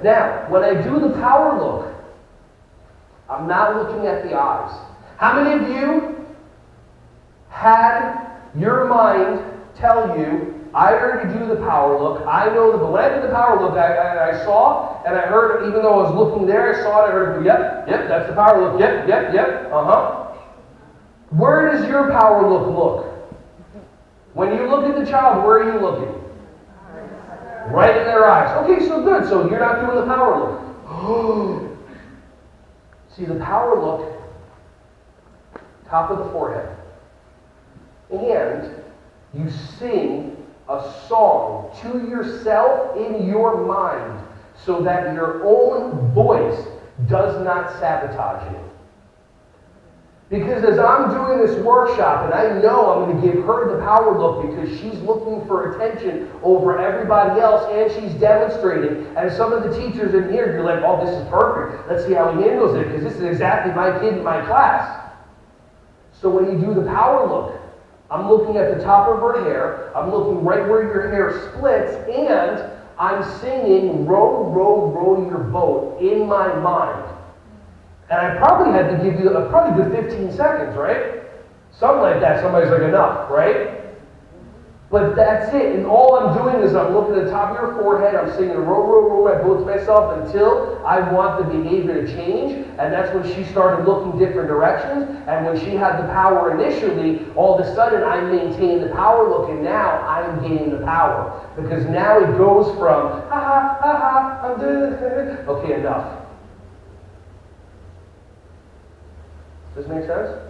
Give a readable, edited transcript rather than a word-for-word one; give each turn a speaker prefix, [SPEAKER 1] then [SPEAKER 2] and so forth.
[SPEAKER 1] good. Now, when I do the power look, I'm not looking at the eyes. How many of you had your mind tell you, I already do the power look, I know but when I did the power look, I saw and I heard, even though I was looking there, I saw it, I heard it go, yep, that's the power look, yep, Where does your power look? When you look at the child, where are you looking? Right in their eyes. Okay, so good. So you're not doing the power look. See, the power look, top of the forehead. And you sing a song to yourself in your mind so that your own voice does not sabotage you. Because as I'm doing this workshop, and I know I'm going to give her the power look because she's looking for attention over everybody else, and she's demonstrating. And some of the teachers in here, you're like, oh, this is perfect. Let's see how he handles it, because this is exactly my kid in my class. So when you do the power look, I'm looking at the top of her hair, I'm looking right where your hair splits, and I'm singing row, row, row your boat in my mind. And I probably had to give you probably good 15 seconds, right? Something like that. Somebody's like, enough, right? But that's it. And all I'm doing is I'm looking at the top of your forehead. I'm singing row, row, row my boat to myself until I want the behavior to change. And that's when she started looking different directions. And when she had the power initially, all of a sudden I maintained the power look. And now I'm gaining the power. Because now it goes from, I'm doing it. Okay, enough. Does this make sense?